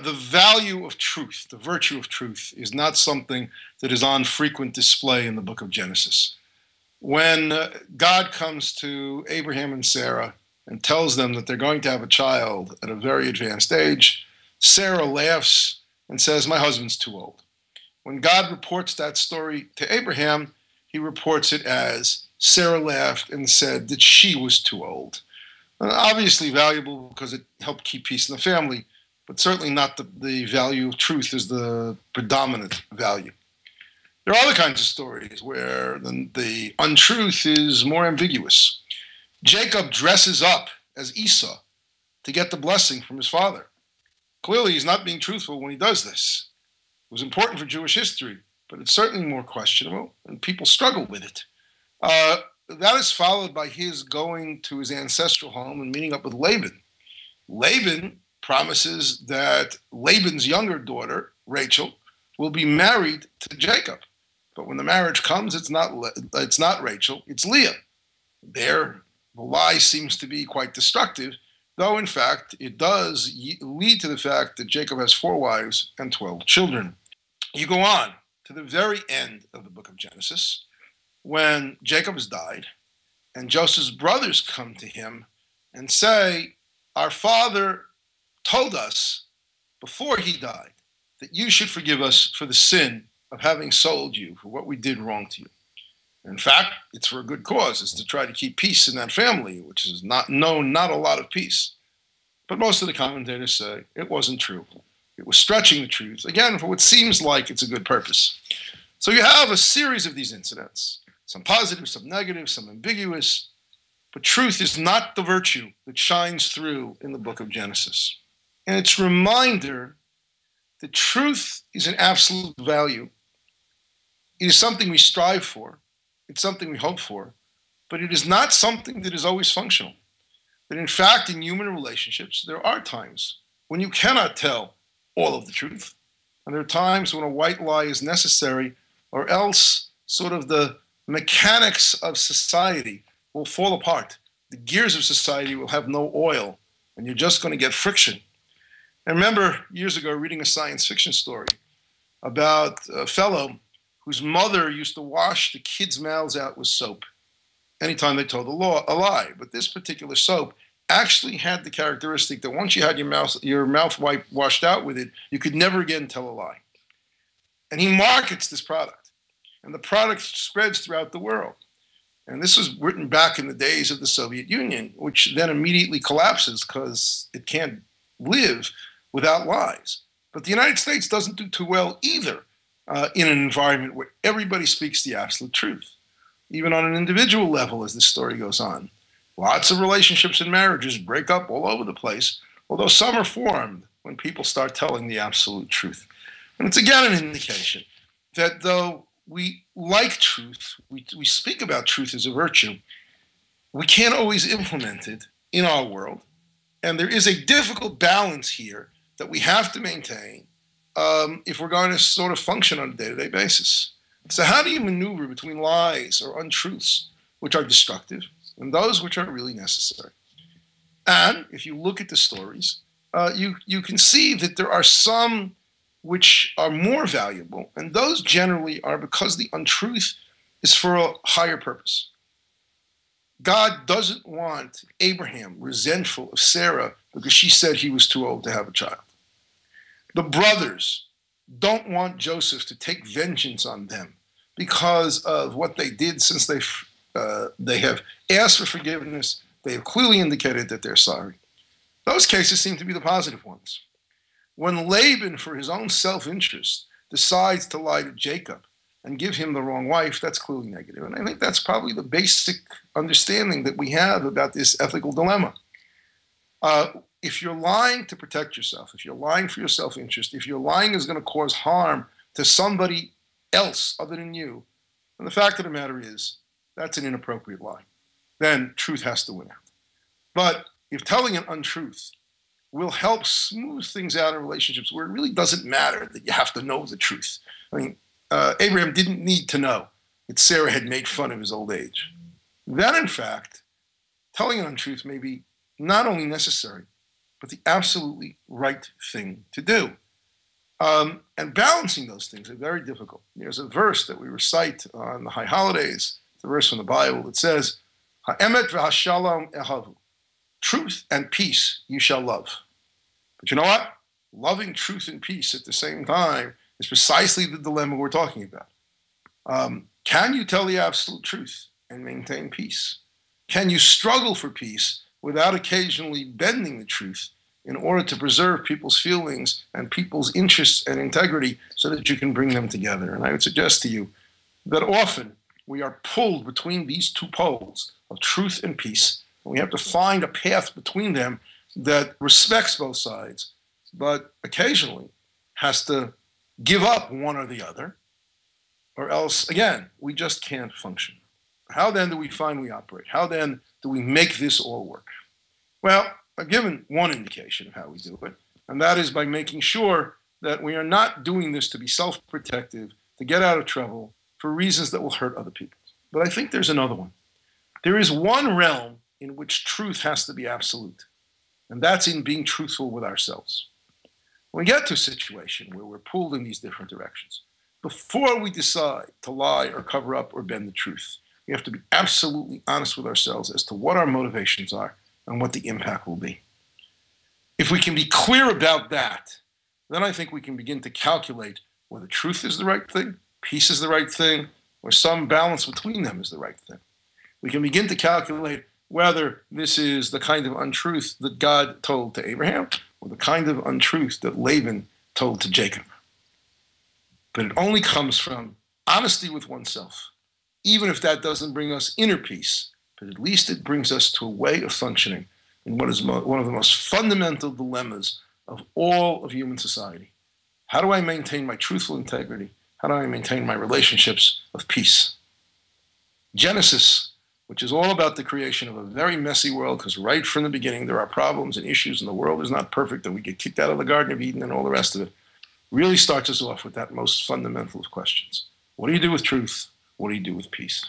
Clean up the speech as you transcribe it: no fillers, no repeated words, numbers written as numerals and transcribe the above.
The value of truth, the virtue of truth, is not something that is on frequent display in the book of Genesis. When God comes to Abraham and Sarah and tells them that they're going to have a child at a very advanced age, Sarah laughs and says, "My husband's too old." When God reports that story to Abraham, he reports it as Sarah laughed and said that she was too old. Obviously valuable because it helped keep peace in the family, but certainly not the value of truth is the predominant value. There are other kinds of stories where the untruth is more ambiguous. Jacob dresses up as Esau to get the blessing from his father. Clearly, he's not being truthful when he does this. It was important for Jewish history, but it's certainly more questionable, and people struggle with it. That is followed by his going to his ancestral home and meeting up with Laban. Laban promises that Laban's younger daughter, Rachel, will be married to Jacob. But when the marriage comes, it's not Rachel, it's Leah. There, the lie seems to be quite destructive, though in fact it does lead to the fact that Jacob has 4 wives and 12 children. You go on to the very end of the book of Genesis, when Jacob has died, and Joseph's brothers come to him and say, "Our father told us before he died that you should forgive us for the sin of having sold you, for what we did wrong to you." In fact, it's for a good cause. It's to try to keep peace in that family, which is not a lot of peace. But most of the commentators say it wasn't true. It was stretching the truth, again, for what seems like it's a good purpose. So you have a series of these incidents, some positive, some negative, some ambiguous, but truth is not the virtue that shines through in the book of Genesis. And it's a reminder that truth is an absolute value. It is something we strive for. It's something we hope for. But it is not something that is always functional. That in fact, in human relationships, there are times when you cannot tell all of the truth. And there are times when a white lie is necessary, or else sort of the mechanics of society will fall apart. The gears of society will have no oil, and you're just going to get friction. I remember years ago reading a science fiction story about a fellow whose mother used to wash the kids' mouths out with soap anytime they told a lie. But this particular soap actually had the characteristic that once you had your mouth washed out with it, you could never again tell a lie. And he markets this product, and the product spreads throughout the world. And this was written back in the days of the Soviet Union, which then immediately collapses because it can't live without lies. But the United States doesn't do too well either in an environment where everybody speaks the absolute truth, even on an individual level as this story goes on. Lots of relationships and marriages break up all over the place, although some are formed when people start telling the absolute truth. And it's again an indication that though we like truth, we speak about truth as a virtue, we can't always implement it in our world. And there is a difficult balance here that we have to maintain if we're going to sort of function on a day-to-day basis. So how do you maneuver between lies or untruths, which are destructive, and those which are really necessary? And if you look at the stories, you can see that there are some which are more valuable, and those generally are because the untruth is for a higher purpose. God doesn't want Abraham resentful of Sarah because she said he was too old to have a child. The brothers don't want Joseph to take vengeance on them because of what they did, since they have asked for forgiveness. They have clearly indicated that they're sorry. Those cases seem to be the positive ones. When Laban, for his own self-interest, decides to lie to Jacob and give him the wrong wife, that's clearly negative. And I think that's probably the basic understanding that we have about this ethical dilemma. If you're lying to protect yourself, if you're lying for your self-interest, if your lying is going to cause harm to somebody else other than you, then the fact of the matter is that's an inappropriate lie. Then truth has to win out. But if telling an untruth will help smooth things out in relationships where it really doesn't matter that you have to know the truth. I mean, Abraham didn't need to know that Sarah had made fun of his old age. Then, in fact, telling an untruth may be not only necessary, but the absolutely right thing to do. And balancing those things is very difficult. There's a verse that we recite on the high holidays. It's a verse from the Bible that says, "Ha'emet v'hashalom ehavu." Truth and peace you shall love. But you know what? Loving truth and peace at the same time is precisely the dilemma we're talking about. Can you tell the absolute truth and maintain peace? Can you struggle for peace without occasionally bending the truth in order to preserve people's feelings and people's interests and integrity so that you can bring them together? And I would suggest to you that often we are pulled between these two poles of truth and peace, and we have to find a path between them that respects both sides, but occasionally has to give up one or the other, or else, again, we just can't function. How then do we find we operate? How then do we make this all work? Well, I've given one indication of how we do it, and that is by making sure that we are not doing this to be self-protective, to get out of trouble, for reasons that will hurt other people. But I think there's another one. There is one realm in which truth has to be absolute, and that's in being truthful with ourselves. When we get to a situation where we're pulled in these different directions, before we decide to lie or cover up or bend the truth, we have to be absolutely honest with ourselves as to what our motivations are and what the impact will be. If we can be clear about that, then I think we can begin to calculate whether truth is the right thing, peace is the right thing, or some balance between them is the right thing. We can begin to calculate whether this is the kind of untruth that God told to Abraham or the kind of untruth that Laban told to Jacob. But it only comes from honesty with oneself, even if that doesn't bring us inner peace, but at least it brings us to a way of functioning in what is one of the most fundamental dilemmas of all of human society. How do I maintain my truthful integrity? How do I maintain my relationships of peace? Genesis, which is all about the creation of a very messy world, because right from the beginning there are problems and issues and the world is not perfect and we get kicked out of the Garden of Eden and all the rest of it, really starts us off with that most fundamental of questions. What do you do with truth? What do you do with peace?